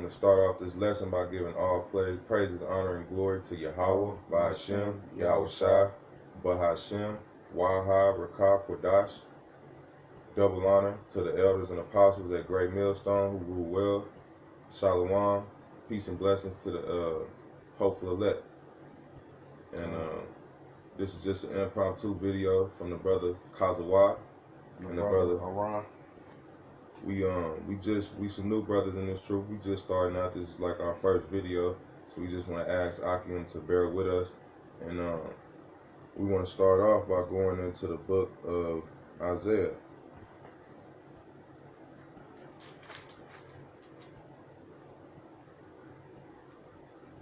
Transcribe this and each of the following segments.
to start off this lesson by giving all praises, honor, and glory to Yahweh, Ba'ashem, Yahweh Shai, Bahashem, Wahab, Rakah, Quadash. Double honor to the elders and apostles at Great Millstone who rule well. Shalom, peace and blessings to the hopeful elect. And this is just an impromptu video from the brother Kazawa and the brother Aran. We some new brothers in this troop. We just starting out. This is like our first video, so we just want to ask Akim to bear with us, and we want to start off by going into the book of Isaiah.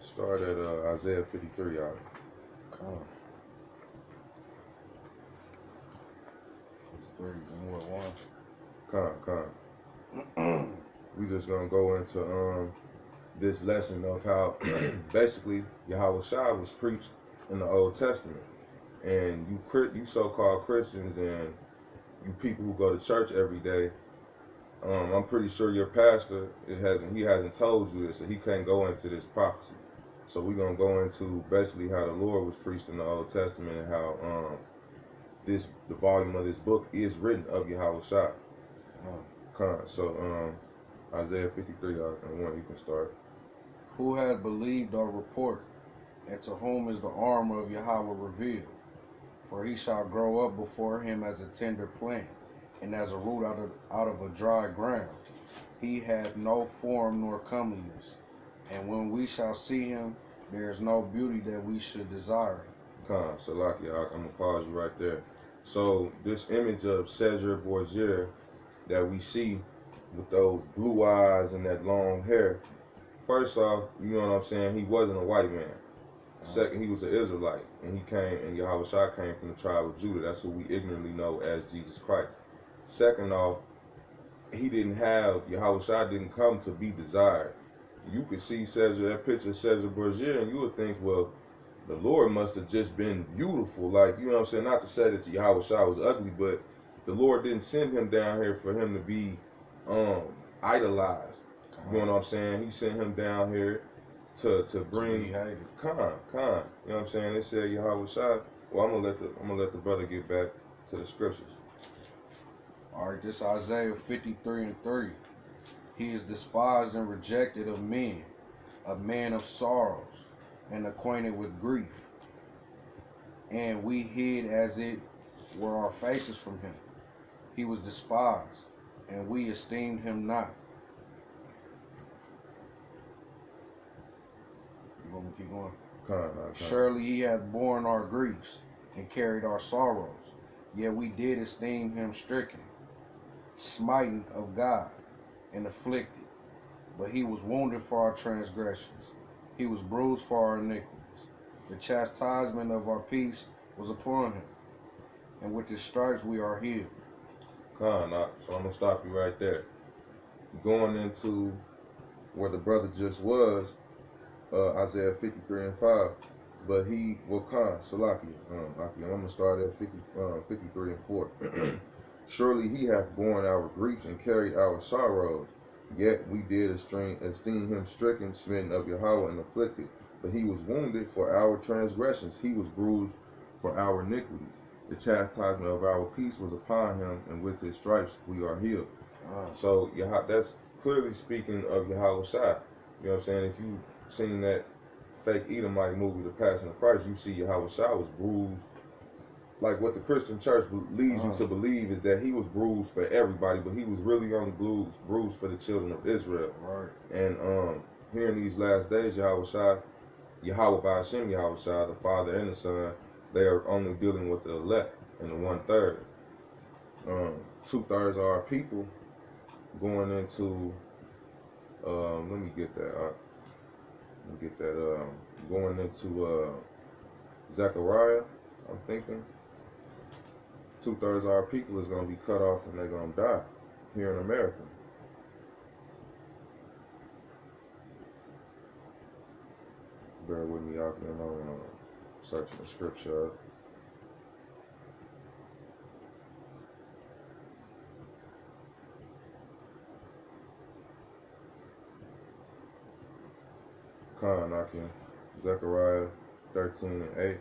Start at Isaiah 53, y'all. Come. 53 and what one? We just gonna go into this lesson of how basically Yahweh Shai was preached in the Old Testament, and you so-called Christians and you people who go to church every day, I'm pretty sure your pastor he hasn't told you this, so he can't go into this prophecy. So we're gonna go into basically how the Lord was preached in the Old Testament and how the volume of this book is written of Yahweh Shai. So Isaiah 53, and one you can start. Who has believed our report, and to whom is the arm of Yahweh revealed? For he shall grow up before him as a tender plant, and as a root out of a dry ground. He hath no form nor comeliness, and when we shall see him, there is no beauty that we should desire him. Salaki, I'm gonna pause you right there. So this image of Cesar Borgia that we see with those blue eyes and that long hair, first off, you know what I'm saying, he wasn't a white man. Second, he was an Israelite, and he came, and Yahweh Shai came from the tribe of Judah. That's who we ignorantly know as Jesus Christ. Second off, Yahweh Shai didn't come to be desired. You could see that picture of Cesar Borgia, and you would think, well, the Lord must have just been beautiful. Like, you know what I'm saying? Not to say that Yahweh Shai was ugly, but the Lord didn't send him down here for him to be idolized. You know what I'm saying? He sent him down here to bring Khan. You know what I'm saying? They said Yahweh Shai. Well, I'm gonna let the brother get back to the scriptures. All right, this Isaiah 53 and 3. He is despised and rejected of men, a man of sorrows, and acquainted with grief. And we hid as it were our faces from him. He was despised, and we esteemed him not. You want me to keep going? Surely he hath borne our griefs and carried our sorrows, yet we did esteem him stricken, smitten of God, and afflicted. But he was wounded for our transgressions, he was bruised for our iniquities. The chastisement of our peace was upon him, and with his stripes we are healed. So I'm gonna stop you right there. Going into where the brother just was, Isaiah 53 and 5. But Salaki, I'm gonna start at 53 and 4. Surely he hath borne our griefs and carried our sorrows, yet we did esteem him stricken, smitten of Yahweh, and afflicted. But he was wounded for our transgressions, he was bruised for our iniquities. The chastisement of our peace was upon him, and with his stripes we are healed. So that's clearly speaking of Yahweh Shai. You know what I'm saying? If you seen that fake Edomite movie, The Passion of Christ, you see Yahweh Shai was bruised. Like what the Christian church leads you to believe is that he was bruised for everybody, but he was really only bruised for the children of Israel. Right. And here in these last days, Yahweh Ba'ashem, Yahweh Shai, the Father and the Son, they are only dealing with the elect and the 1/3. 2/3 are our people going into. Let me get that. Going into Zechariah, I'm thinking. 2/3 of our people is going to be cut off and they're going to die here in America. Bear with me out there. I'm searching the scripture. Con, knocking. Zechariah 13 and 8.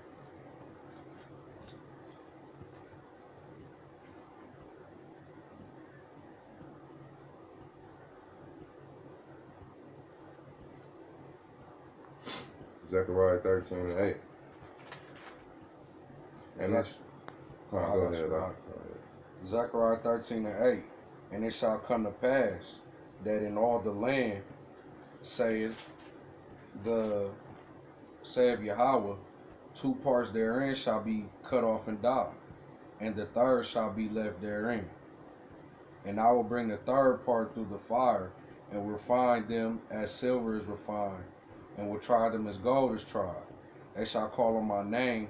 Zechariah 13 and 8. And that's, go ahead. Zechariah 13 and 8. And it shall come to pass that in all the land, saith Yahweh, 2 parts therein shall be cut off and die, and the third shall be left therein. And I will bring the third part through the fire, and refine them as silver is refined, and will try them as gold is tried. They shall call on my name,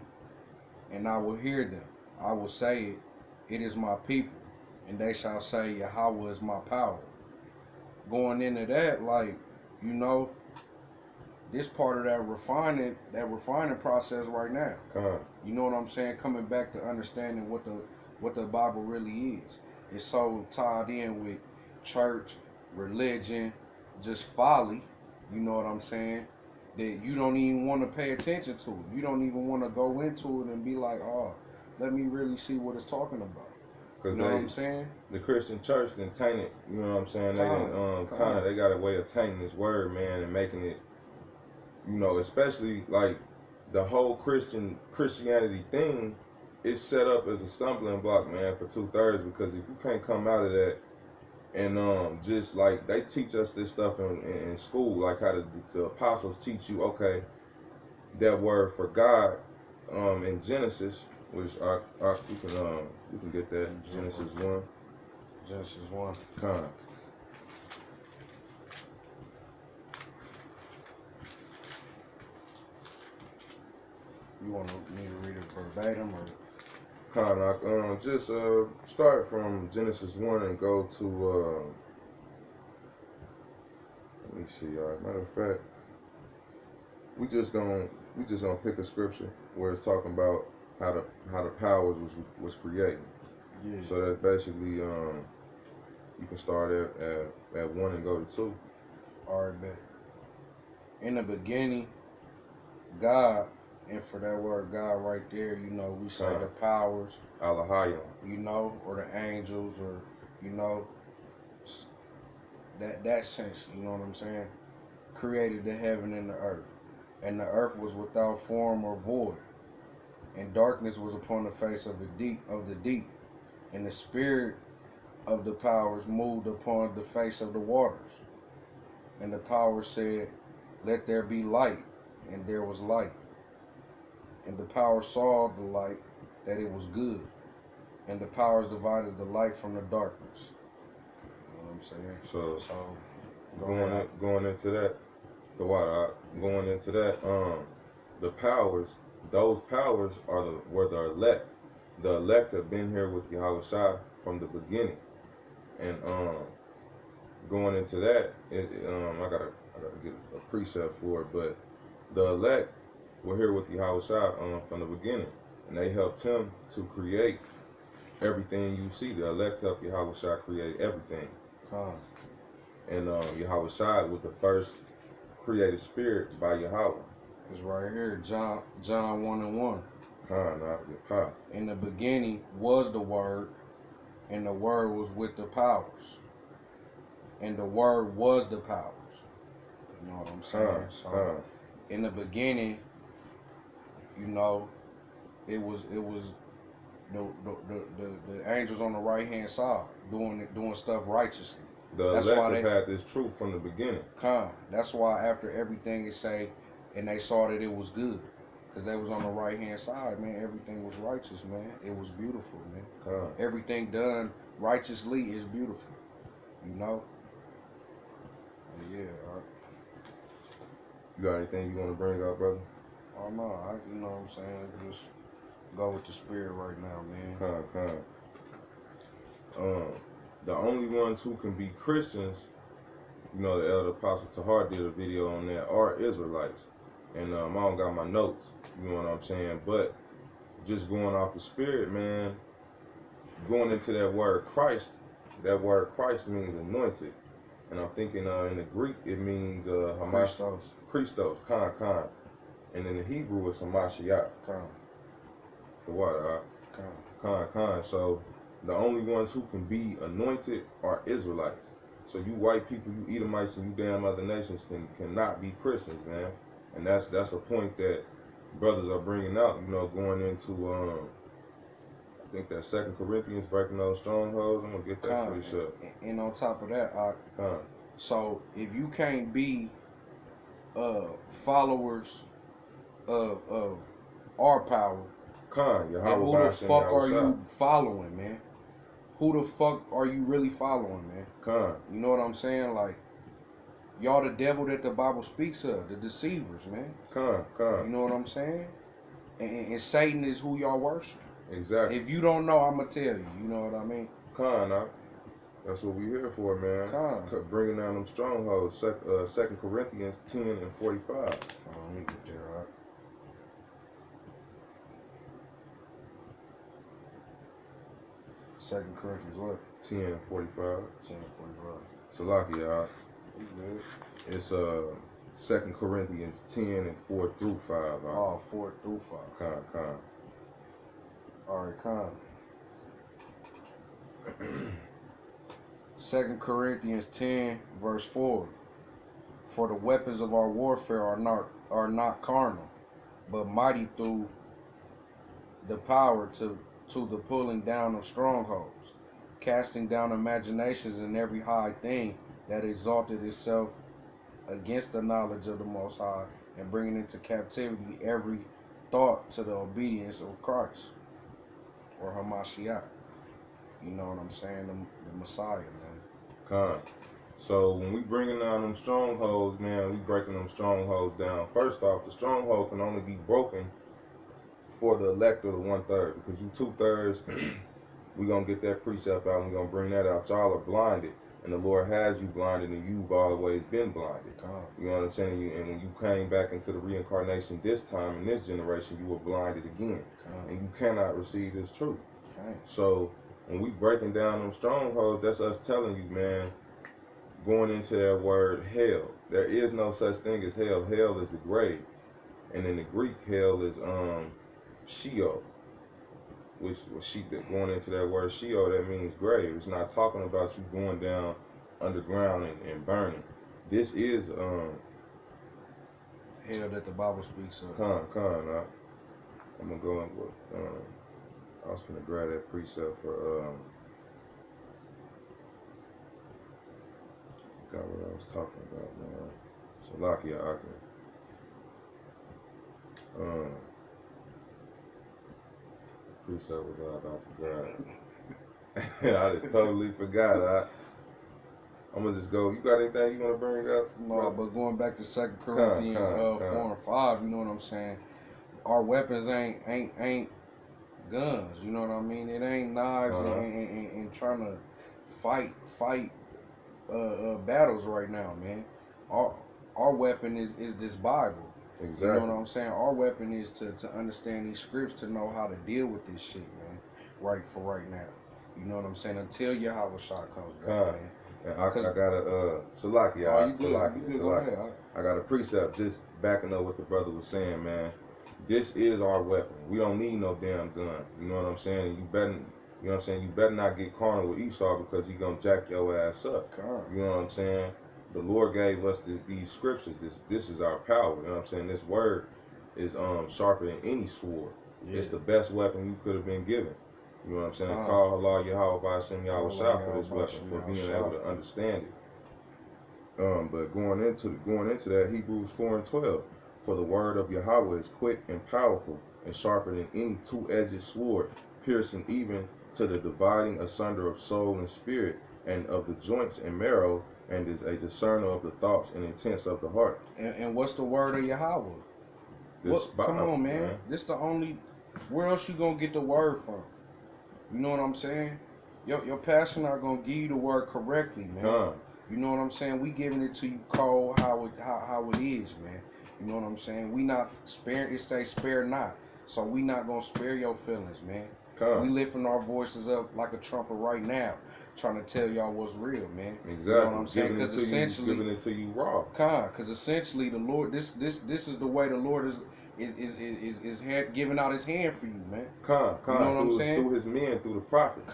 and I will hear them. I will say it is my people, and they shall say, Yahweh is my power. Going into that, like, you know, this part of that refining process right now. You know what I'm saying? Coming back to understanding what the Bible really is. It's so tied in with church, religion, just folly. You know what I'm saying? That you don't even want to pay attention to it. You don't even want to go into it and be like, oh, let me really see what it's talking about. You know what I'm saying? The Christian church then taint it. You know what I'm saying? They got a way of tainting this word, man, and making it, you know, especially like the whole Christianity thing is set up as a stumbling block, man, for 2/3, because if you can't come out of that and just like they teach us this stuff in school, like how the apostles teach you, okay, that word for God in Genesis, which we can get that Genesis 1. Genesis 1. Con. You want me to read it verbatim or? Con, just start from Genesis 1 and go to let me see, y'all. Matter of fact, we just gonna pick a scripture where it's talking about how the powers was created. Yeah. So that's basically you can start at 1 and go to 2. Alright, bet. In the beginning, God, and for that word God right there, you know, we say the powers, Alahayim, you know, or the angels, or you know, that sense, you know what I'm saying? Created the heaven and the earth. And the earth was without form or void, and darkness was upon the face of the deep, and the spirit of the powers moved upon the face of the waters. And the powers said, let there be light, and there was light. And the powers saw the light, that it was good, and the powers divided the light from the darkness. You know what I'm saying? So going into that, going into that, the powers, those powers were the elect. The elect have been here with Yahweh Shai from the beginning, and going into that, I gotta get a precept for it, but the elect were here with Yahweh Shai from the beginning, and they helped him to create everything you see. The elect helped Yahweh Shai create everything. And Yahweh Shai was the first created spirit by Yahweh. It's right here, John 1 and 1. In the beginning was the Word, and the Word was with the powers, and the Word was the powers. You know what I'm saying? So in the beginning, you know, it was the angels on the right hand side doing stuff righteously. That's why they had this truth from the beginning. That's why after everything is say, and they saw that it was good, because they was on the right hand side, man. Everything was righteous, man. It was beautiful, man. Everything done righteously is beautiful, you know. Yeah. You got anything you want to bring up, brother? Oh no, you know what I'm saying. Just go with the spirit right now, man. The only ones who can be Christians, you know, the Elder Apostle Tahar did a video on that, are Israelites. And I don't got my notes, you know what I'm saying? But just going off the spirit, man, going into that word Christ means anointed. And I'm thinking in the Greek it means Christos. Christos, Khan. And in the Hebrew it's Hamashiach. Khan. The what? Khan. So the only ones who can be anointed are Israelites. So you white people, you Edomites, and you damn other nations cannot be Christians, man. And that's a point that brothers are bringing out. You know, going into I think that 2 Corinthians, breaking those strongholds. I'm gonna get that pretty sure. And on top of that, so if you can't be followers of our power, then who the fuck are you following, man? Who the fuck are you really following, man? You know what I'm saying? Like, y'all the devil that the Bible speaks of, the deceivers, man. You know what I'm saying? And Satan is who y'all worship. Exactly. If you don't know, I'm gonna tell you. You know what I mean? That's what we here for, man. Bringing down them strongholds. 2 Corinthians 10 and 45. Let me get there, all right. 2 Corinthians what? 10 and 45. 10 and 45. Salaki, y'all. It's 2 Corinthians 10 and 4 through 5. Oh, 4 through 5. Con. Alright, con. 2 Corinthians 10, verse 4. For the weapons of our warfare are not carnal, but mighty through the power to the pulling down of strongholds, casting down imaginations and every high thing that exalted itself against the knowledge of the Most High, and bringing into captivity every thought to the obedience of Christ, or Hamashiach. You know what I'm saying? The Messiah, man. So when we bringing down them strongholds, man, we breaking them strongholds down. First off, the stronghold can only be broken for the elect of the 1/3, because you 2/3, we gonna get that precept out and we gonna bring that out. Y'all are blinded, and the Lord has you blinded, and you've always been blinded. You know what I'm saying? And when you came back into the reincarnation this time in this generation, you were blinded again, and you cannot receive this truth. So when we breaking down them strongholds, that's us telling you, man, going into that word hell. There is no such thing as hell. Hell is the grave, and in the Greek, hell is Sheol, which was going into that word Sheol, that means grave. It's not talking about you going down underground and burning. This is hell that the Bible speaks of. I'm gonna go in with I was gonna grab that precept for got what I was talking about, man. Salakia Akim. Precept was all about to grab. I just totally forgot. I'm gonna just go. You got anything you wanna bring up? No, but going back to 2 Corinthians 4 and 5, you know what I'm saying? Our weapons ain't guns, you know what I mean? It ain't knives and trying to fight battles right now, man. Our weapon is this Bible. Exactly. You know what I'm saying? Our weapon is to understand these scripts, to know how to deal with this shit, man. Right now. You know what I'm saying? Until Yahweh Shah comes back, man. And I got a Salaki. I got a precept just backing up what the brother was saying, man. This is our weapon. We don't need no damn gun. You know what I'm saying? And you know what I'm saying? You better not get carnal with Esau, because he gonna jack your ass up. You know what I'm saying? The Lord gave us these scriptures. This is our power. You know what I'm saying? This word is sharper than any sword. Yeah. It's the best weapon you could have been given. You know what I'm saying? Call Allah Yahweh Ba'ashem Yahweh Shah for this weapon, for being able to understand it. But going into that, Hebrews 4 and 12. For the word of Yahweh is quick and powerful, and sharper than any two-edged sword, piercing even to the dividing asunder of soul and spirit, and of the joints and marrow, and is a discerner of the thoughts and intents of the heart. And what's the word of Yahweh? Come on, man. This the only. Where else you gonna get the word from? You know what I'm saying? Your pastor not gonna give you the word correctly, man. You know what I'm saying? We giving it to you cold how it is, man. You know what I'm saying? We not spare. It say spare not. So we not gonna spare your feelings, man. We lifting our voices up like a trumpet right now. trying to tell y'all what's real, man. Exactly. You know what I'm saying? Because essentially, giving it to you raw. Because essentially, the Lord, this is the way the Lord is giving out His hand for you, man. You know what I'm saying? Through His men, through the prophets.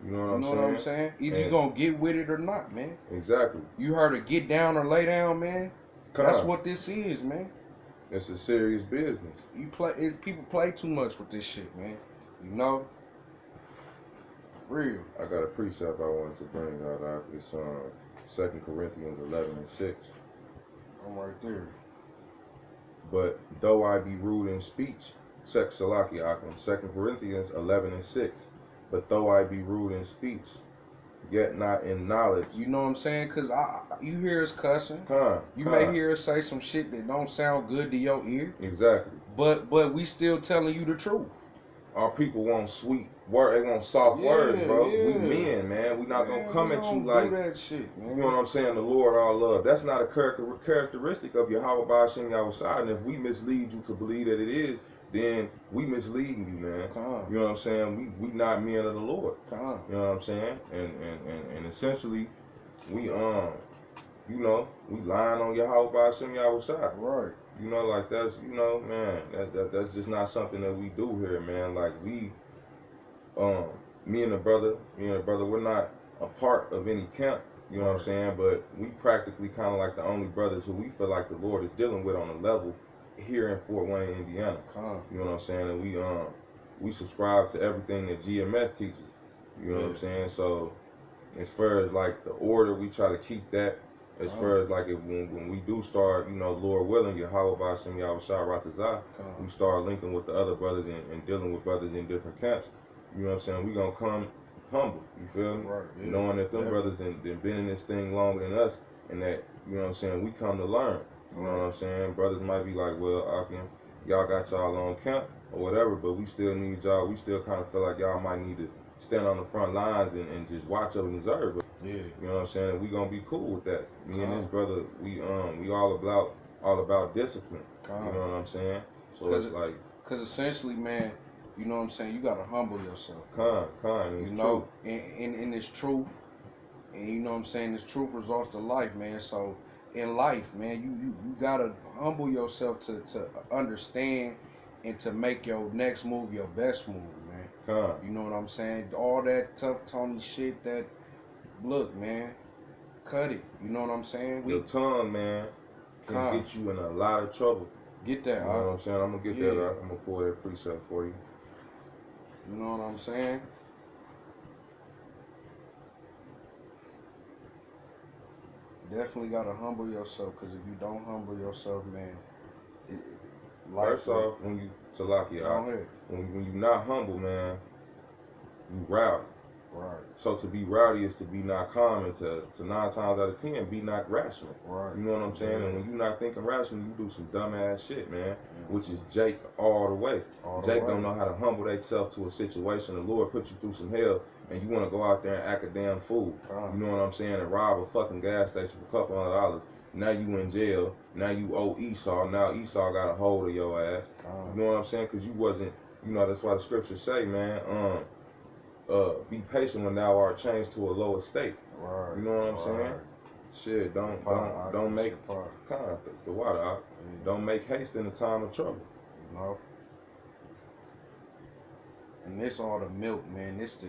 You know what I'm saying? Either you gonna get with it or not, man. Exactly. You heard of get down or lay down, man. That's what this is, man. It's a serious business. People play too much with this shit, man. You know. Real. I got a precept I wanted to bring out. It's 2 Corinthians 11:6. I'm right there. But though I be rude in speech, 2 Corinthians 11:6. But though I be rude in speech, yet not in knowledge. You know what I'm saying? Because you hear us cussing. You may hear us say some shit that don't sound good to your ear. Exactly. But we still telling you the truth. Our people want sweet words. They want soft words, bro. Yeah. We men, man. We not gonna come at you like that shit, man. You know what I'm saying? The Lord all love. That's not a characteristic of Yahweh Ba'ashem Yahushua. And if we mislead you to believe that it is, then we misleading you, man. You know what I'm saying? We not men of the Lord. You know what I'm saying? And essentially, we you know, we lying on Yahweh Ba'ashem Yahushua. Right. You know, like that's, you know, man, that's just not something that we do here, man. Like me and the brother, we're not a part of any camp, you know what I'm saying? But we practically kind of like the only brothers who we feel like the Lord is dealing with on a level here in Fort Wayne, Indiana. You know what I'm saying? And we subscribe to everything that GMS teaches. You know what I'm saying? So as far as like the order, we try to keep that. As far as like when we do start, you know, Lord willing, Yahweh Ba'ashem Yahushua Ratazah, we start linking with the other brothers and dealing with brothers in different camps. You know what I'm saying? We gonna come humble, you feel me? Right, yeah. Knowing that them brothers been in this thing longer than us, and that, you know what I'm saying, we come to learn. You know what I'm saying? Brothers might be like, well, y'all got y'all on camp or whatever, but we still need y'all. We still kind of feel like y'all might need to stand on the front lines and just watch over and observe. Yeah. You know what I'm saying? And we gonna be cool with that. Me and this brother, we all about discipline. You know what I'm saying? So it's like, cause essentially, man, you know what I'm saying, you gotta humble yourself. You know, and it's truth. And you know what I'm saying, this truth results to life, man. So in life, man, you gotta humble yourself to understand and to make your next move your best move, man. You know what I'm saying? All that tough Tony shit, that look, man, cut it. You know what I'm saying? Your tongue, man, can get you in a lot of trouble. Get that, you know what I'm saying? I'm gonna get that out. I'm gonna pull that precept for you. You know what I'm saying? Definitely gotta humble yourself, because if you don't humble yourself, man, first off, when you when you not humble, man, you rowdy. Right. So to be rowdy is to be not calm, and to 9 times out of 10 be not rational. Right. You know what I'm saying? And when you not thinking rational, you do some dumbass shit, man. Which is Jake all the way. Jake don't know how to humble themselves to a situation. The Lord put you through some hell, and you want to go out there and act a damn fool. You know what I'm saying? And rob a fucking gas station for a couple $100. Now you in jail. Now you owe Esau. Now Esau got a hold of your ass. You know what I'm saying? Because you wasn't, you know, that's why the scriptures say, man, be patient when thou art changed to a lower state. Right. You know what I'm saying? Shit, don't make that's the water. Don't make haste in the time of trouble. You know. And this all the milk, man. This the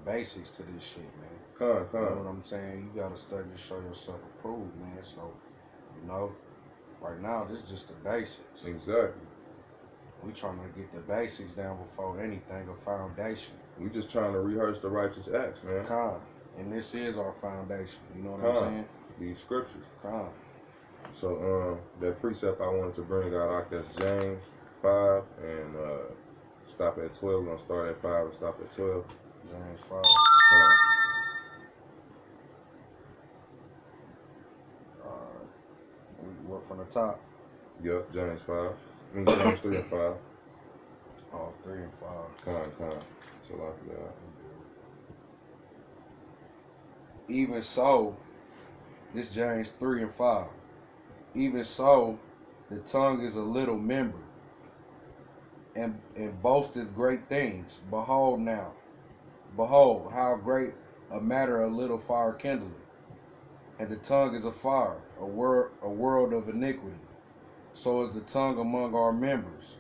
basics to this shit, man. You know what I'm saying? You gotta study to show yourself approved, man. So, you know, right now this is just the basics. Exactly. We trying to get the basics down before anything, a foundation. We just trying to rehearse the righteous acts, man. And this is our foundation. You know what I'm saying? These scriptures. So that precept I wanted to bring out, that's James 5 and stop at 12. We're gonna start at 5 and stop at 12. James 5. What from the top? Yep, James 5. I mean James 3 and 5. Oh, 3 and 5. So like that. Even so, this James 3 and 5. Even so, the tongue is a little member, and boasteth great things. Behold how great a matter of little fire kindling. And the tongue is a fire, a world of iniquity. So is the tongue among our members,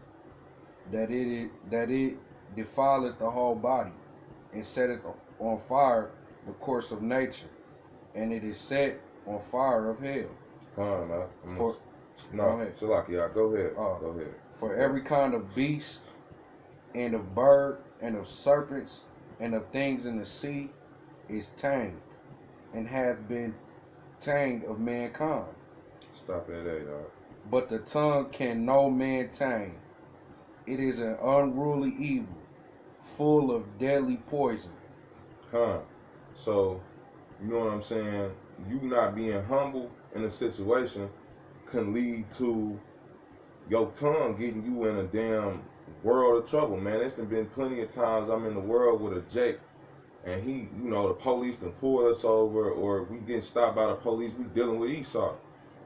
that it defileth the whole body, and setteth on fire the course of nature, and it is set on fire of hell. For no, Salaki, go ahead. Go ahead. For every kind of beast, and of bird, and of serpents, and of things in the sea is tamed, and hath been tamed of mankind. Stop at that, dog. But the tongue can no man tame. It is an unruly evil, full of deadly poison. So, you know what I'm saying? You not being humble in a situation can lead to your tongue getting you in a damn world of trouble, man. It's been plenty of times I'm in the world with a Jake, and he, the police done pulled us over, or we getting stopped by the police, we dealing with Esau.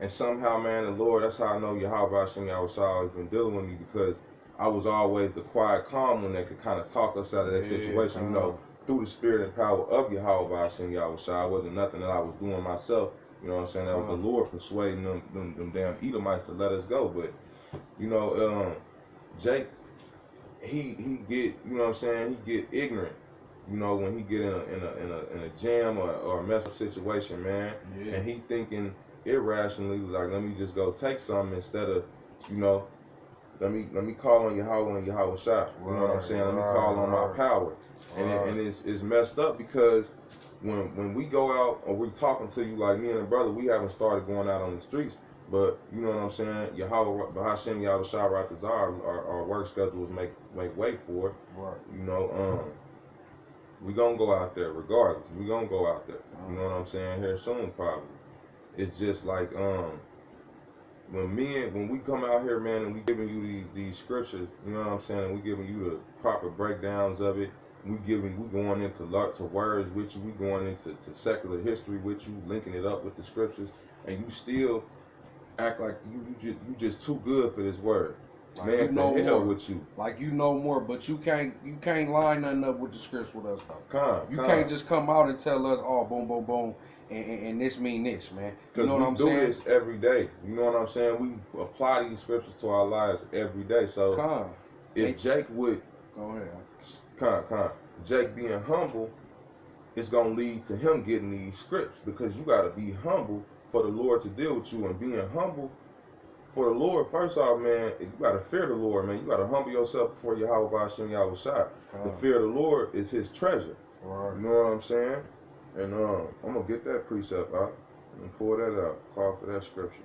And somehow, man, the Lord, that's how I know Yahweh Hashem Yahushua has been dealing with me, because I was always the quiet, calm one that could kind of talk us out of that situation, through the spirit and power of Yahweh Hashem Yahushua. It wasn't nothing that I was doing myself, you know what I'm saying? That was the Lord persuading them damn Edomites to let us go. But, Jake, he get, you know what I'm saying, he get ignorant, when he get in a jam or a messed up situation, man. Yeah. And he thinking irrationally, like, let me just go take something instead of, let me call on Yahweh and Yahweh Shah. You know what I'm saying? Let me call on my power. And it's messed up, because when we go out or we talking to you, like me and a brother, we haven't started going out on the streets. But you know what I'm saying? Yahweh Hashem Yahweh Shah Ratazar, our work schedules make way for it. Right. We gonna go out there regardless. We gonna go out there. You know what I'm saying? Here soon, probably. It's just like when we come out here, man, and we giving you these scriptures, you know what I'm saying, and we giving you the proper breakdowns of it. We going into words with you. We going into secular history with you, linking it up with the scriptures, and you still act like you just too good for this word. Like, man, to hell more with you. Like, you know more, but you can't line nothing up with the scripts with us, though. You can't can't just come out and tell us, oh, boom, boom, boom, and this mean this, man. You know what I'm saying? Because we do this every day. You know what I'm saying? We apply these scriptures to our lives every day. So if Jake would go ahead, Jake being humble, it's gonna lead to him getting these scripts, because you gotta be humble for the Lord to deal with you. And being humble for the Lord, first off, man, you gotta fear the Lord, man. You gotta humble yourself before Yahweh Hashem Yahweh Shah. The fear of the Lord is his treasure. Right. You know what I'm saying? And I'm gonna get that precept out and pull that out. Call for that scripture.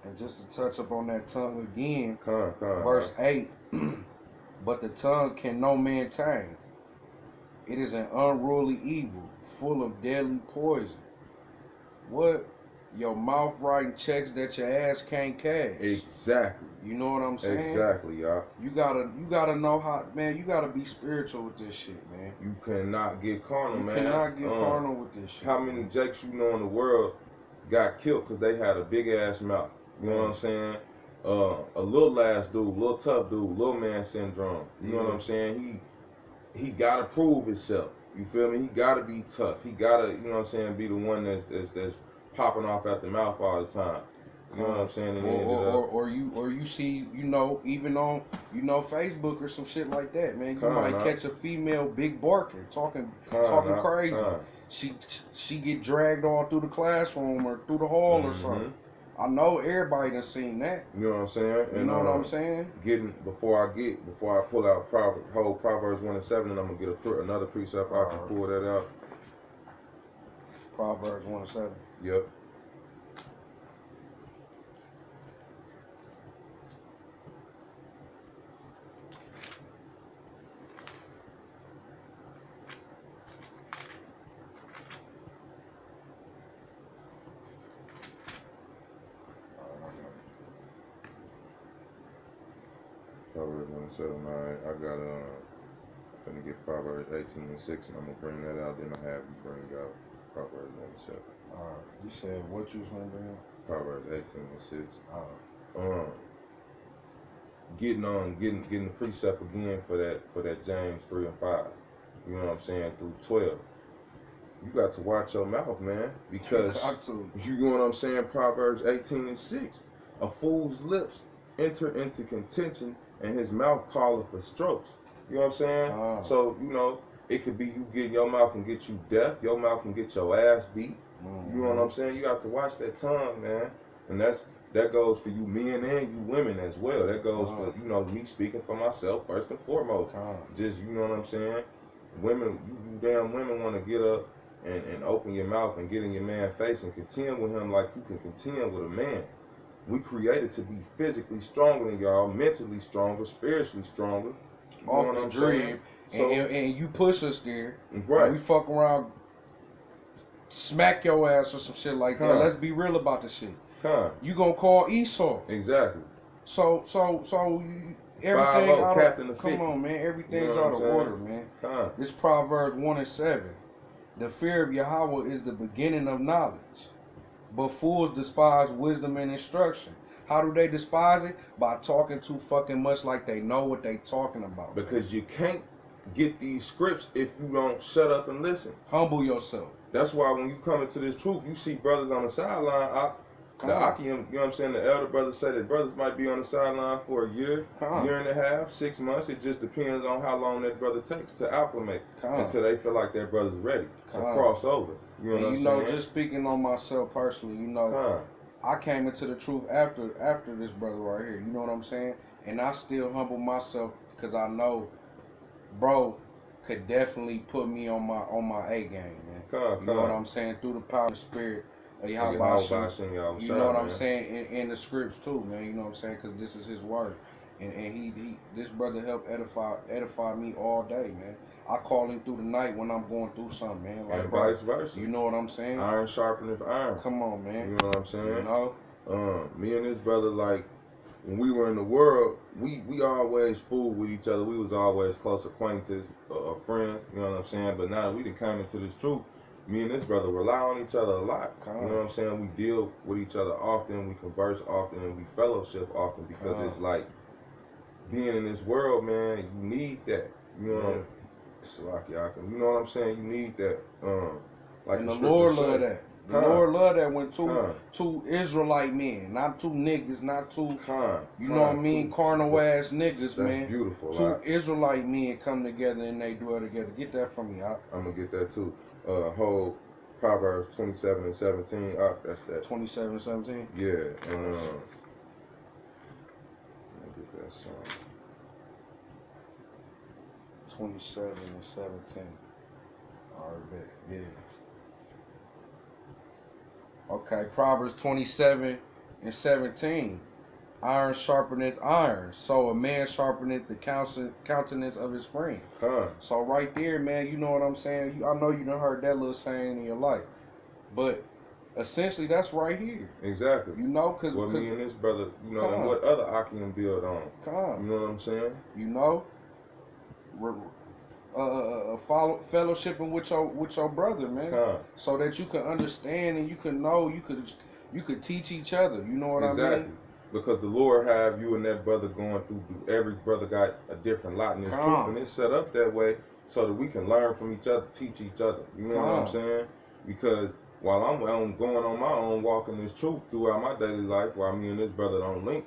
And just to touch up on that tongue again, verse 8, but the tongue can no man tame. It is an unruly evil, full of deadly poison. What? Your mouth writing checks that your ass can't cash. Exactly. You know what I'm saying? Exactly, y'all. You gotta know how, man. You gotta be spiritual with this shit, man. You cannot get carnal, man. You cannot get carnal with this shit. How many Jakes you know in the world got killed because they had a big ass mouth? You know what I'm saying? A little ass dude, little tough dude, little man syndrome. You know what I'm saying? He gotta prove himself. You feel me? He gotta be tough. He gotta, you know what I'm saying, be the one that's popping off at the mouth all the time. You know what I'm saying? And or you see, even on, Facebook or some shit like that, man. You might catch a female big barking, talking crazy. She get dragged all through the classroom or through the hall or something. I know everybody done seen that. You know what I'm saying? You know what I'm saying? Before I pull out whole Proverbs 1 and 7, and I'm gonna get another precept. I can pull that out. Proverbs 1 and 7. Yep. Proverbs 1 and 7. Alright, I got I'm gonna get Proverbs 18 and 6, and I'm gonna bring that out. Then I have you bring out Proverbs 1 and 7. You said what you was gonna bring out? Proverbs 18 and 6. getting the precept again for that James 3 and 5. You know what I'm saying? Through 12. You got to watch your mouth, man, because you know what I'm saying. Proverbs 18 and 6. A fool's lips enter into contention, and his mouth calleth for strokes. You know what I'm saying? So you know it could be you getting your mouth can get you deaf. Your mouth can get your ass beat. You know what I'm saying? You got to watch that tongue, man, and that goes for you men and you women as well. That goes for, you know, me speaking for myself first and foremost. Just, you know what I'm saying? Women, you damn women want to get up and open your mouth and get in your man's face and contend with him like you can contend with a man. We created to be physically stronger than y'all, mentally stronger, spiritually stronger. You know what I'm saying? So, and you push us there. Right. We fuck around, smack your ass or some shit like that. Let's be real about the shit. You gonna call Esau. Exactly. So everything out of, come on, man. Everything's out of order, man. This Proverbs 1 and 7. The fear of Yahweh is the beginning of knowledge, but fools despise wisdom and instruction. How do they despise it? By talking too fucking much like they know what they talking about. Because you can't get these scripts if you don't shut up and listen. Humble yourself. That's why when you come into this truth, you see brothers on the sideline. The Akim, you know what I'm saying? The elder brothers say that brothers might be on the sideline for a year, year and a half, 6 months. It just depends on how long that brother takes to acclimate until they feel like that brother's ready to cross over. You know what I'm saying? Just speaking on myself personally, you know, I came into the truth after this brother right here. You know what I'm saying? And I still humble myself because I know, bro, could definitely put me on my A game, man. You know what I'm saying? Through the power of the Spirit. You know what I'm saying? In the scripts too, man. You know what I'm saying? Because this is his word, and he this brother helped edify me all day, man. I call him through the night when I'm going through something, man. Like, and vice versa. You know what I'm saying? Iron sharpeneth iron. Come on, man. You know what I'm saying? You know, me and this brother, like, when we were in the world, we always fooled with each other. We was always close acquaintances or friends. You know what I'm saying? But now that we done came into this truth, me and this brother rely on each other a lot. You know what I'm saying? We deal with each other often, we converse often, and we fellowship often because it's like being in this world, man, you need that. You know, it's like you know what I'm saying? You need that. Like and the Lord love that. The Lord love that when two Israelite men, not two niggas, not two, you know what I mean, carnal ass niggas, that's man. Beautiful. Two Israelite men come together and they dwell together. Get that from me, I'm gonna get that too. Whole Proverbs 27 and 17. That's that. 27 and 17? Yeah, and let me get that song. 27 and 17. Alright, yeah. Okay, Proverbs 27 and 17. Iron sharpeneth iron, so a man sharpeneth the countenance of his friend. So right there, man, you know what I'm saying? I know you done heard that little saying in your life, but essentially that's right here. Exactly. You know, because me and this brother, you know, and what other Akim build on. You know what I'm saying? You know, fellowshipping with your brother, man, so that you can understand and you can know, you could teach each other. You know what I mean? Because the Lord have you and that brother going through. Every brother got a different lot in this truth, and it's set up that way so that we can learn from each other, teach each other. You know what I'm saying? Because while I'm going on my own walk in this truth throughout my daily life, while me and this brother don't link,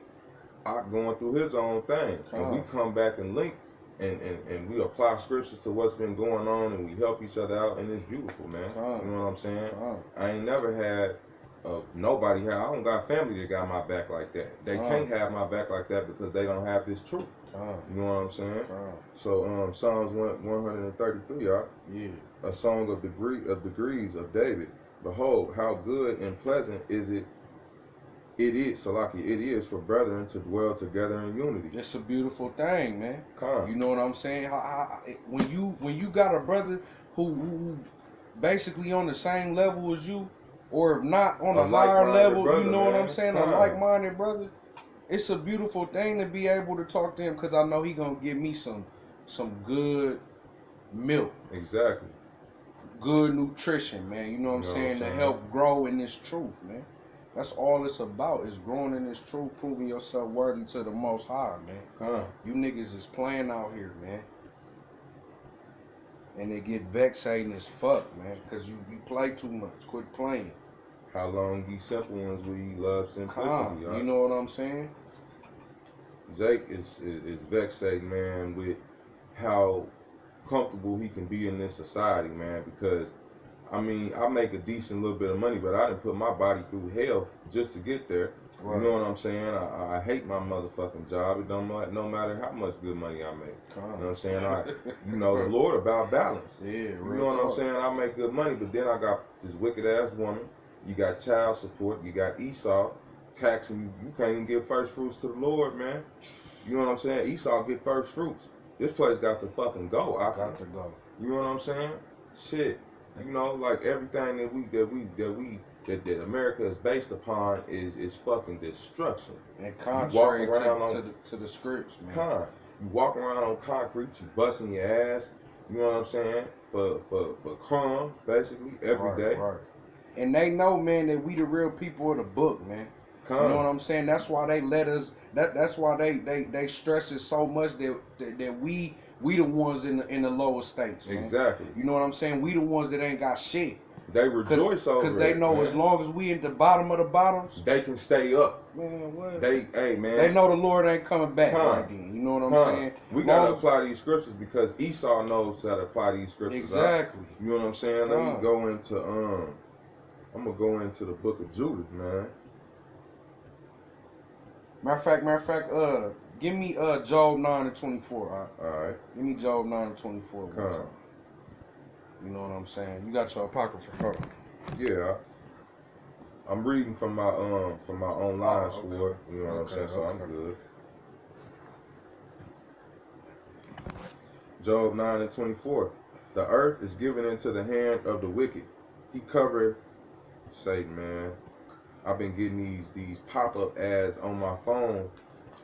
I'm going through his own thing, and we come back and link, and we apply scriptures to what's been going on, and we help each other out, and it's beautiful, man. You know what I'm saying? I ain't never had. Nobody I don't got family that got my back like that. They can't have my back like that because they don't have this truth. You know what I'm saying? So Psalms 133, y'all. Yeah. A song of degrees of David. Behold, how good and pleasant it is for brethren to dwell together in unity. It's a beautiful thing, man. You know what I'm saying? When you got a brother who basically on the same level as you, or if not on a higher level, brother, you know what I'm saying? A like-minded brother. It's a beautiful thing to be able to talk to him because I know he gonna give me some good milk. Exactly. Good nutrition, man. You know what I'm saying? To help grow in this truth, man. That's all it's about, is growing in this truth, proving yourself worthy to the Most High, man. You niggas is playing out here, man. And they get vexating as fuck, man, because you play too much. Quit playing. How long these simple ones we love simplicity, you know what I'm saying? Jake is vexating, man, with how comfortable he can be in this society, man, because I mean, I make a decent little bit of money, but I didn't put my body through hell just to get there. Right. You know what I'm saying? I hate my motherfucking job. It don't matter, no matter how much good money I make. You know what I'm saying? You know, the Lord about balance. Yeah, you know what I'm saying? I make good money, but then I got this wicked ass woman. You got child support. You got Esau taxing you. You can't even give first fruits to the Lord, man. You know what I'm saying? Esau get first fruits. This place got to fucking go. Got to go. You know what I'm saying? Shit. You know, like everything that America is based upon is fucking destruction. And contrary to the scripts, man. You walk around on concrete, you busting your ass. You know what I'm saying? For crumbs, basically every day. Right. And they know, man, that we the real people of the book, man. You know what I'm saying? That's why they let us. That's why they stress it so much that we the ones in the lower states, man. Exactly. You know what I'm saying? We the ones that ain't got shit. They rejoice over it, because they know, man, as long as we in the bottom of the bottoms, they can stay up. Man, what? Man. They know the Lord ain't coming back right then. You know what I'm saying? We gotta apply these scriptures because Esau knows how to apply these scriptures. Exactly. You know what I'm saying? Let me go into I'm gonna go into the book of Judith, man. Matter of fact, give me Job 9:24. All right. Give me Job 9:24 one time. You know what I'm saying? You got your apocrypha. Yeah. I'm reading from my online sword. You know what I'm saying? So I'm good. Job 9:24. The earth is given into the hand of the wicked. He covered Satan, man. I've been getting these pop-up ads on my phone.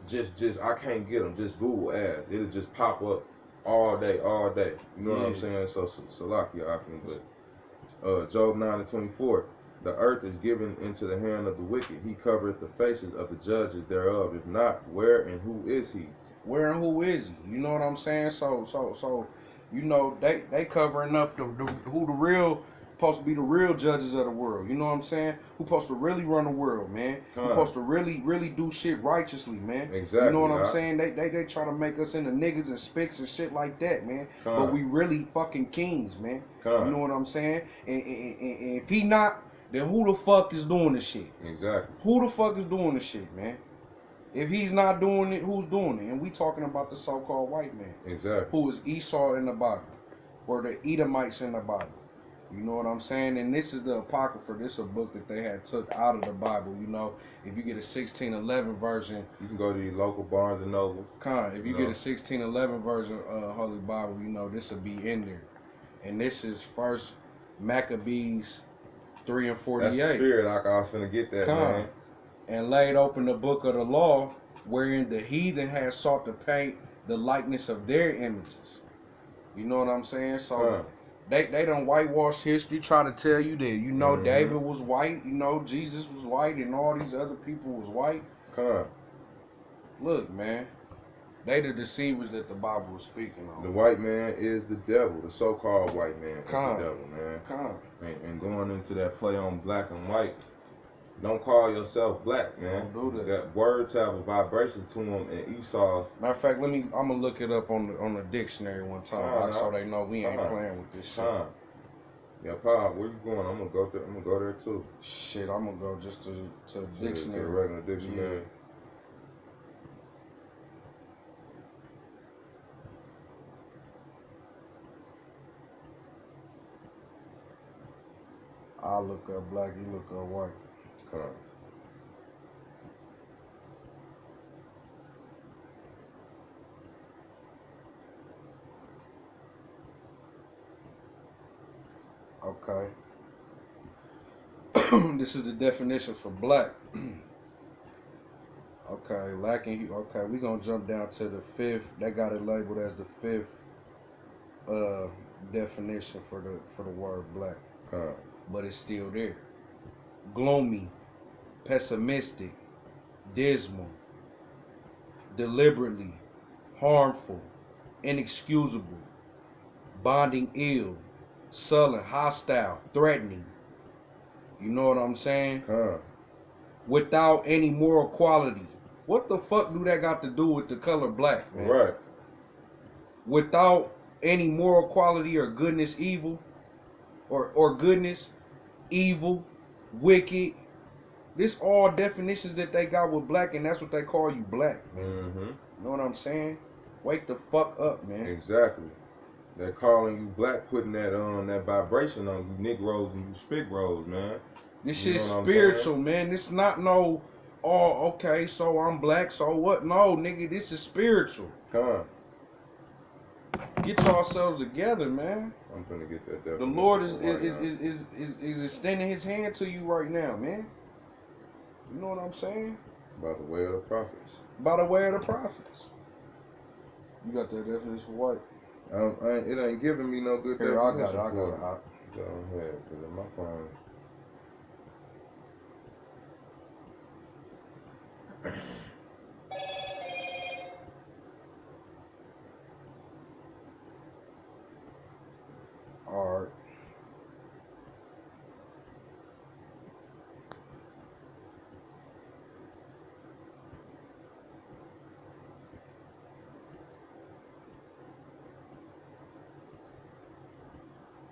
Just I can't get them. Just Google ads. It'll just pop up all day. You know what I'm saying? So Salakia, I can. But Job 9:24. The earth is given into the hand of the wicked. He covereth the faces of the judges thereof. If not, where and who is he? Where and who is he? You know what I'm saying? So you know they covering up who the real supposed to be, the real judges of the world. You know what I'm saying? Who supposed to really run the world, man? Who supposed to really do shit righteously, man? Exactly. You know what I'm saying? They try to make us into niggas and spicks and shit like that, man. But we really fucking kings, man. You know what I'm saying? And if he not, then who the fuck is doing this shit? Exactly. Who the fuck is doing this shit, man? If he's not doing it, who's doing it? And we talking about the so-called white man. Exactly. Who is Esau in the Bible, or the Edomites in the Bible. You know what I'm saying? And this is the Apocrypha. This is a book that they had took out of the Bible. You know, if you get a 1611 version, you can go to your local Barnes and Nobles. If you get a 1611 version of Holy Bible, you know this will be in there. And this is First Maccabees 3 and 48. That's the spirit. I was finna get that, man. And laid open the book of the law, wherein the heathen had sought to paint the likeness of their images. You know what I'm saying? So they done whitewash history, try to tell you that, you know, David was white, you know, Jesus was white, and all these other people was white. Look, man, they the deceivers that the Bible was speaking on. The white man is the devil. The so-called white man is the devil, man. And going into that play on black and white, don't call yourself black, man. Don't do that. That words have a vibration to them, and Esau. Matter of fact, I'm gonna look it up on the dictionary one time, so they know we ain't playing with this shit. Yeah, Pa, where you going? I'm gonna go there too. Shit, I'm gonna go just to dictionary. To a regular dictionary. Yeah. I'll look up black, you look up white. Okay. This is the definition for black. Okay, lacking. Okay, we're gonna jump down to the fifth. They got it labeled as the fifth definition for the word black. But it's still there. Gloomy, pessimistic, dismal, deliberately, harmful, inexcusable, bonding ill, sullen, hostile, threatening. You know what I'm saying? Without any moral quality. What the fuck do that got to do with the color black, man? Right. Without any moral quality or goodness, evil, or goodness, evil, wicked. This all definitions that they got with black, and that's what they call you black, man. Mm-hmm. You know what I'm saying? Wake the fuck up, man. Exactly. They're calling you black, putting that vibration on you Negroes and you Spigros, man. This shit's spiritual, man. This not no, oh, okay, so I'm black, so what? No, nigga, this is spiritual. Get yourselves together, man. I'm gonna get that definition. The Lord is extending His hand to you right now, man. You know what I'm saying? By the way of the prophets. By the way of the prophets. You got that definition for white? It ain't giving me no good Here, definition. I got it. Go ahead, because my phone. All right.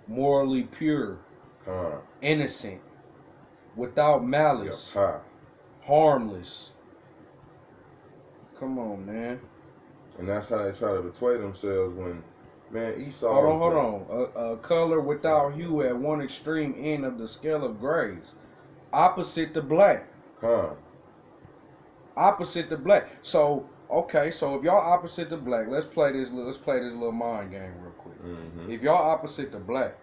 Morally pure, innocent, without malice, harmless. Come on, man. And that's how they try to betray themselves when, man, Esau. Hold on. A color without hue at one extreme end of the scale of grays, opposite the black. Opposite the black. So okay, so if y'all opposite the black, let's play this little mind game real quick. Mm-hmm. If y'all opposite the black,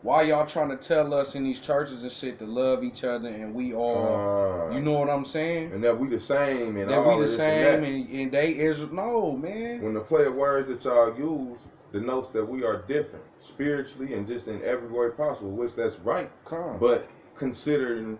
why y'all trying to tell us in these churches and shit to love each other and we all, you know what I'm saying? And that we the same and that all we the this same and they is no, man. When the play of words that y'all use denotes that we are different spiritually and just in every way possible, which that's right. But considering,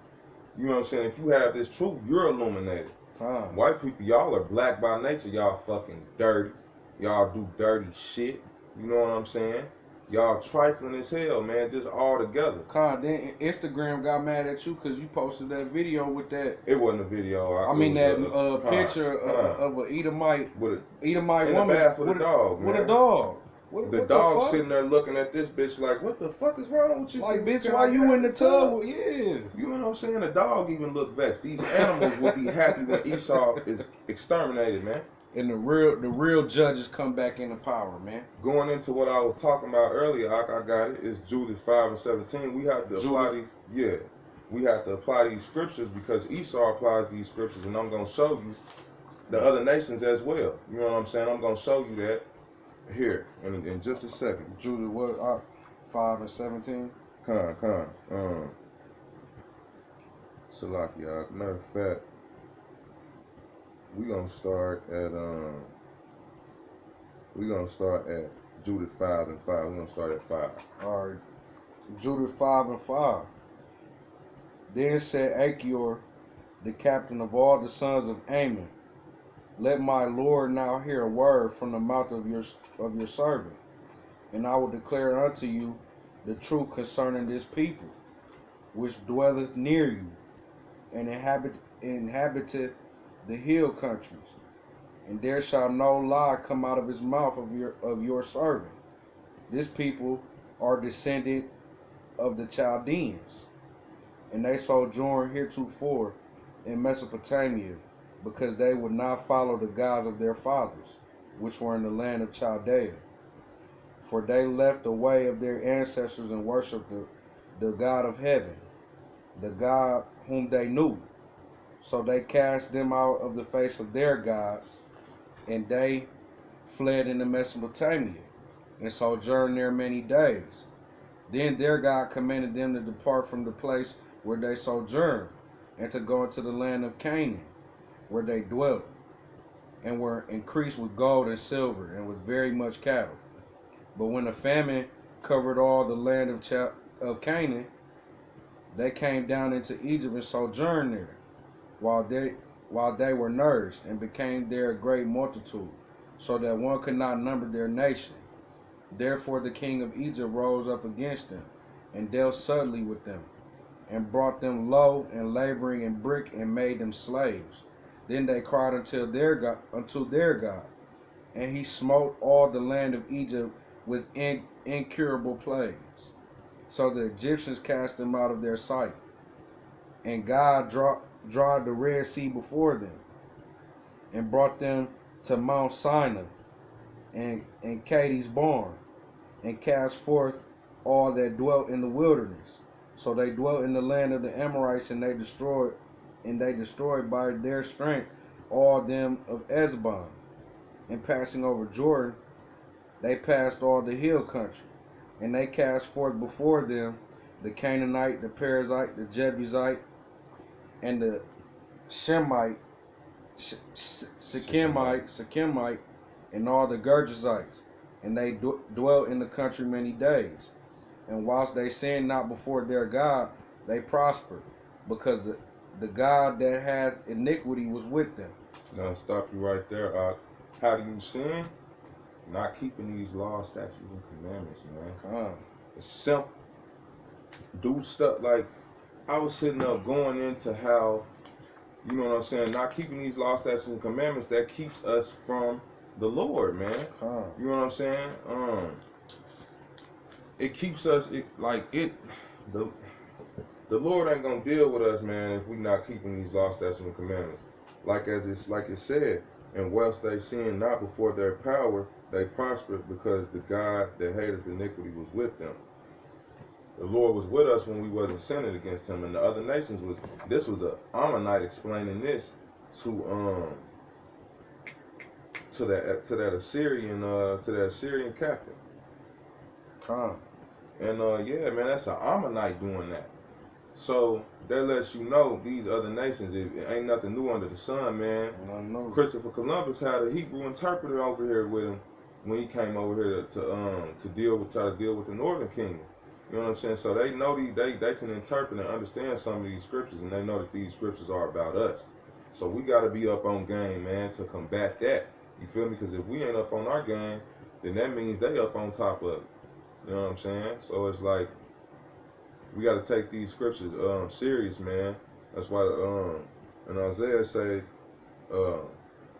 you know what I'm saying, if you have this truth, you're illuminated. White people, y'all are black by nature. Y'all fucking dirty. Y'all do dirty shit. You know what I'm saying? Y'all trifling as hell, man, just all together. Then Instagram got mad at you because you posted that video with that. It wasn't a video. I mean that picture of an Edomite woman with a dog, man. With a dog. The dog sitting there looking at this bitch like, what the fuck is wrong with you? Like, bitch, why you in the tub? Yeah. You know what I'm saying? The dog even look vexed. These animals will be happy when Esau is exterminated, man. And the real judges come back into power, man. Going into what I was talking about earlier, I got it. It's Judith 5:17. We have to apply these. Yeah, we have to apply these scriptures because Esau applies these scriptures, and I'm gonna show you the other nations as well. You know what I'm saying? I'm gonna show you that here in just a second. Judith, what? 5:17. Salakia. Matter of fact, we're gonna start at Judith 5:5. We're gonna start at 5. All right. Judith 5:5. Then said Achior, the captain of all the sons of Ammon, let my Lord now hear a word from the mouth of your servant, and I will declare unto you the truth concerning this people, which dwelleth near you, and inhabiteth the hill countries, and there shall no lie come out of his mouth of your servant. This people are descended of the Chaldeans, and they sojourn heretofore in Mesopotamia, because they would not follow the gods of their fathers, which were in the land of Chaldea. For they left the way of their ancestors and worshipped the God of heaven, the God whom they knew. So they cast them out of the face of their gods, and they fled into Mesopotamia, and sojourned there many days. Then their God commanded them to depart from the place where they sojourned, and to go into the land of Canaan, where they dwelt, and were increased with gold and silver, and with very much cattle. But when a famine covered all the land of Canaan, they came down into Egypt and sojourned there. while they were nourished, and became there a great multitude, so that one could not number their nation. Therefore the king of Egypt rose up against them, and dealt subtly with them, and brought them low and laboring in brick, and made them slaves. Then they cried unto their God, and he smote all the land of Egypt with incurable plagues. So the Egyptians cast them out of their sight, and God dried the Red Sea before them, and brought them to Mount Sinai and Katie's barn, and cast forth all that dwelt in the wilderness. So they dwelt in the land of the Amorites, and they destroyed by their strength all them of Esbon. And passing over Jordan, they passed all the hill country, and they cast forth before them the Canaanite, the Perizzite, the Jebusite, and the Shemite, Shechemite, and all the Gergesites, and they dwelt in the country many days. And whilst they sinned not before their God, they prospered, because the God that had iniquity was with them. Now stop you right there. How do you sin? Not keeping these laws, statutes, and commandments, man. It's simple. Do stuff like I was sitting up going into how, you know what I'm saying, not keeping these laws, statutes, and commandments, that keeps us from the Lord, man. You know what I'm saying? It keeps us, the Lord ain't gonna deal with us, man, if we not keeping these laws, statutes, and commandments. Like it said, and whilst they sinned not before their power, they prospered, because the God that hated iniquity was with them. The Lord was with us when we wasn't sinning against him, and the other nations was. This was a Ammonite explaining this to that Assyrian captain. And yeah, man, that's an Ammonite doing that. So that lets you know these other nations, it ain't nothing new under the sun, man. Christopher Columbus had a Hebrew interpreter over here with him when he came over here to try to deal with the Northern Kingdom. You know what I'm saying? So they know they can interpret and understand some of these scriptures, and they know that these scriptures are about us. So we got to be up on game, man, to combat that. You feel me? Because if we ain't up on our game, then that means they up on top of it. You know what I'm saying? So it's like we got to take these scriptures serious, man. That's why in Isaiah say,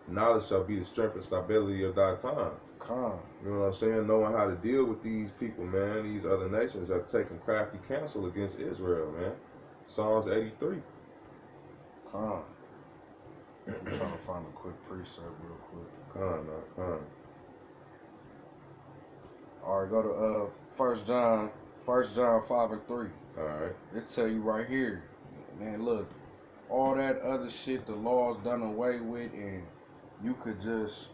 knowledge shall be the strength and stability of thy time. You know what I'm saying? Knowing how to deal with these people, man. These other nations are taking crafty counsel against Israel, man. Psalms 83. I'm trying to find a quick precept real quick. Alright, go to 1 John 5:3. Alright. It tell you right here, man, look, all that other shit, the law's done away with, and you could just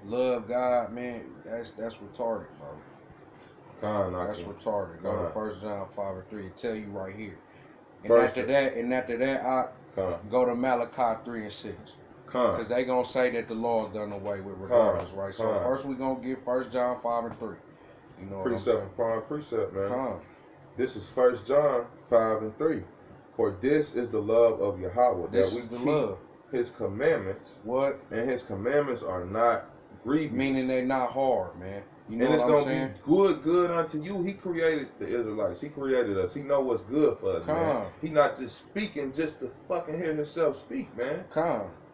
love God, man, that's retarded, bro. That's retarded. Go to 1 John 5:3. It tell you right here. And after that, I go to Malachi 3:6. Because they gonna say that the law's done away with regardless, right? So first we gonna get 1 John 5:3. You know what precept I'm saying? upon precept, man. This is 1 John 5:3. For this is the love of Yahweh, this that we is the keep love. his commandments. What? And his commandments are not grievous. Meaning they're not hard, man. You know and it's what I'm gonna saying? Be good unto you. He created the Israelites. He created us. He know what's good for us, man. He not just speaking just to fucking hear himself speak, man.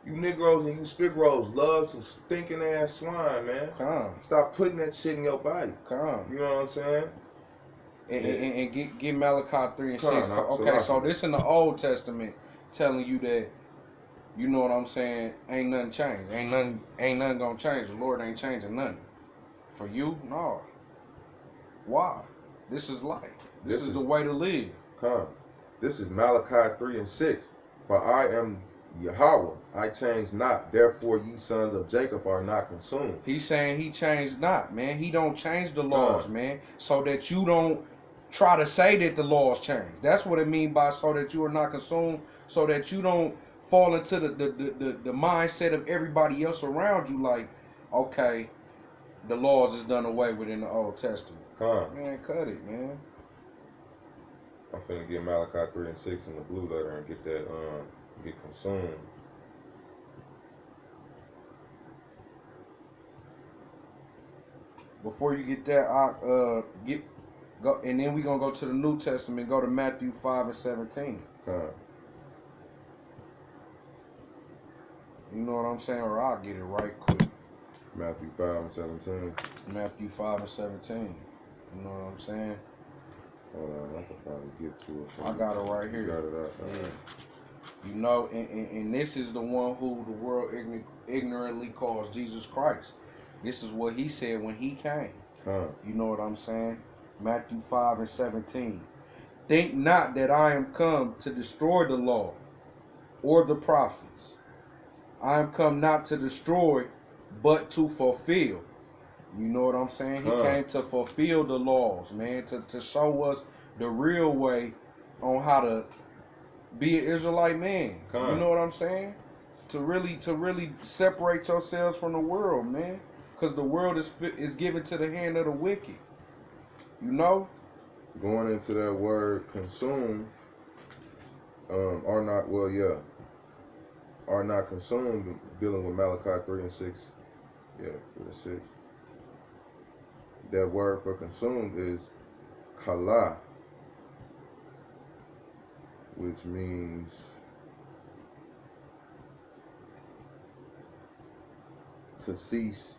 You Negroes and you Spigrows love some stinking ass swine, man. Stop putting that shit in your body. You know what I'm saying? And get Malachi 3:6. Okay, so this in the Old Testament telling you that, you know what I'm saying, ain't nothing changed. Ain't nothing gonna change. The Lord ain't changing nothing. For you, no. Why? This is life. This is the way to live. This is Malachi 3:6. For I am Yahweh, I change not. Therefore ye sons of Jacob are not consumed. He's saying he changed not, man. He don't change the laws, man. So that you don't try to say that the laws change. That's what it means by so that you are not consumed. So that you don't fall into the mindset of everybody else around you, like, okay, the laws is done away with in the Old Testament. Man, cut it, man. I'm finna get Malachi 3:6 in the blue letter and get that get consumed. Before you get that, go, and then we gonna go to the New Testament. Go to Matthew 5:17. You know what I'm saying? Or I'll get it right quick. Matthew 5:17. Matthew 5:17. You know what I'm saying? Hold on, I can probably get to it. I got it right here. You got it out. Yeah. You know, and this is the one who the world ignorantly calls Jesus Christ. This is what he said when he came. You know what I'm saying? Matthew 5:17. Think not that I am come to destroy the law or the prophets. I am come not to destroy, but to fulfill. You know what I'm saying? He came to fulfill the laws, man, to show us the real way on how to be an Israelite man. You know what I'm saying? To really separate yourselves from the world, man. Because the world is given to the hand of the wicked. You know? Going into that word consume, are not consumed, dealing with Malachi 3 and 6. Yeah, 3 and 6. That word for consumed is kala, which means to cease,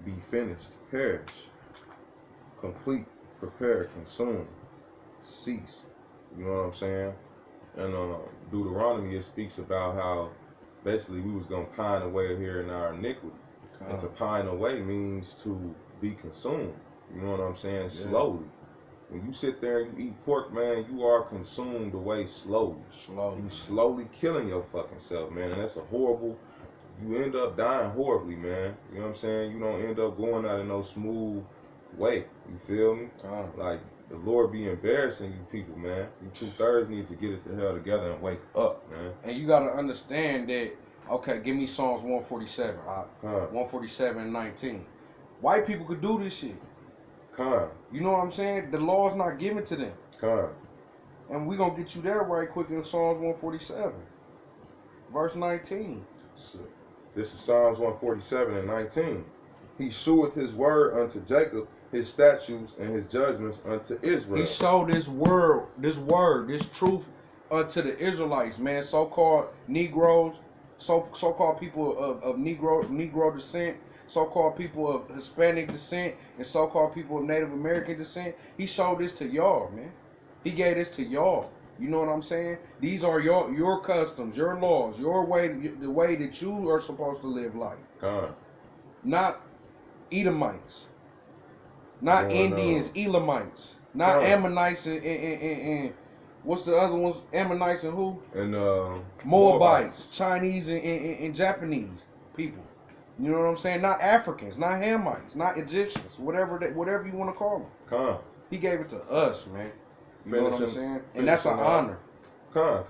be finished, perish, complete, prepare, consume, cease. You know what I'm saying? And Deuteronomy, it speaks about how basically we was going to pine away here in our iniquity. And to pine away means to be consumed. You know what I'm saying? Yeah. Slowly. When you sit there and you eat pork, man, you are consumed away slowly. You slowly killing your fucking self, man. And that's a horrible, you end up dying horribly, man. You know what I'm saying? You don't end up going out in no smooth way. You feel me? Like, the Lord be embarrassing you people, man. You 2/3 need to get it the hell together and wake up, man. And you got to understand that, okay, give me Psalms 147. 147:19. White people could do this shit. You know what I'm saying? The law's not given to them. And we're going to get you there right quick in Psalms 147. Verse 19. This is Psalms 147 and 19. He sheweth his word unto Jacob, his statutes and his judgments unto Israel. He showed this word, this truth unto the Israelites, man. So-called Negroes, so-called people of Negro descent, so-called people of Hispanic descent, and so-called people of Native American descent. He showed this to y'all, man. He gave this to y'all. You know what I'm saying? These are your customs, your laws, your way, the way that you are supposed to live life. Not Edomites, not Indians, Elamites, not Ammonites and what's the other ones? Ammonites and who? And Moabites, Chinese and Japanese people. You know what I'm saying? Not Africans, not Hamites, not Egyptians, whatever you want to call them. He gave it to us, man. You know what I'm saying? And that's an honor. A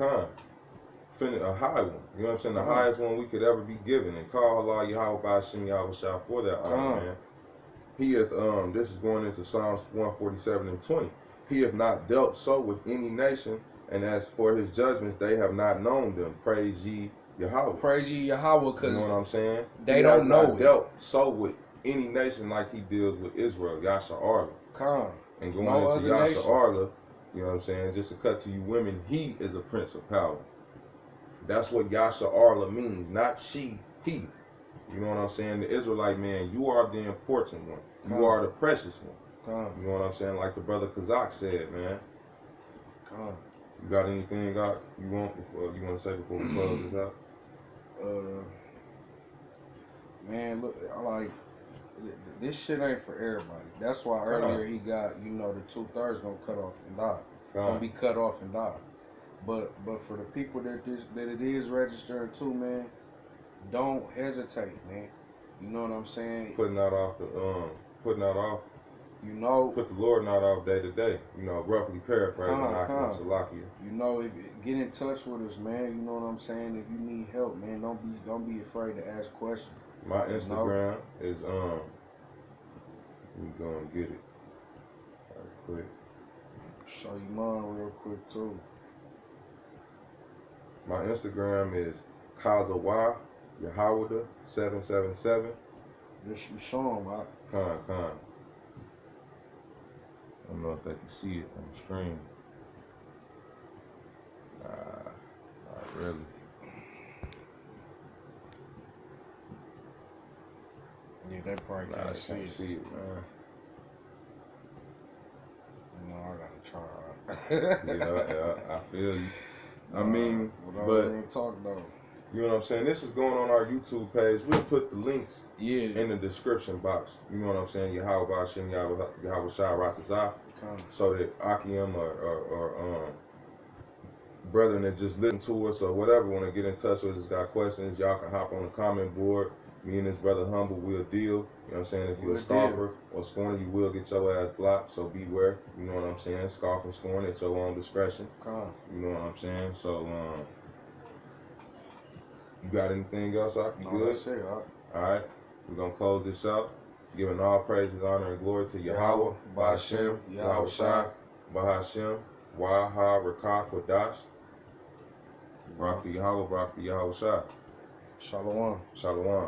high one. You know what I'm saying? The highest one we could ever be given. And call Allah Yahweh Bashim Yahweh for that honor, man. He hath, this is going into Psalms 147 and 20. He hath not dealt so with any nation, and as for his judgments, they have not known them. Praise ye Yahweh. Praise ye Yahweh, because you know what I'm saying? They don't know it. He has not dealt so with any nation like he deals with Israel, Yasha Arla. And going into Yasha Arla, you know what I'm saying? Just to cut to you women, he is a prince of power. That's what Yasha Arla means, not she, he. You know what I'm saying? The Israelite man, you are the important one. You are the precious one. You know what I'm saying? Like the brother Kazak said, man. You got anything you want to say before we close this out? Man, look, this shit ain't for everybody. That's why earlier he got, you know, the 2/3 gonna cut off and die. Gonna be cut off and die. But for the people that it is registering to, man, don't hesitate, man. You know what I'm saying? Putting out off. You know. Put the Lord not off day to day. You know, roughly paraphrasing. You know, get in touch with us, man. You know what I'm saying? If you need help, man, don't be afraid to ask questions. My Instagram is let me go and get it right quick. Show you mine real quick too. My Instagram is Kazawa Yahawada 777. Just show them, Con. I don't know if they can see it on the screen. Not really. Yeah, they probably can't see it, man. You know, I gotta try. Yeah, I feel you. I mean, but talk though. You know what I'm saying? This is going on our YouTube page. We'll put the links in the description box. You know what I'm saying? Yahweh Hashem, Yahweh Shai Ratazah. So that Akim or brethren that just listen to us or whatever want to get in touch with us, got questions, y'all can hop on the comment board. Me and this brother Humble will deal. You know what I'm saying? If you're a scoffer or scorner, you will get your ass blocked. So beware. You know what I'm saying? Scoff and scorn at your own discretion. You know what I'm saying? So, you got anything else, Ak? You good? That's it, Alright. We're going to close this out. Giving all praises, honor, and glory to Yahweh, Ba'ashem, Yahweh Shai, Ba'ashem, Waha, Rakah, Kodash. Barak the Yahweh, Barak the Yahweh Shai. Shalom. Shalom.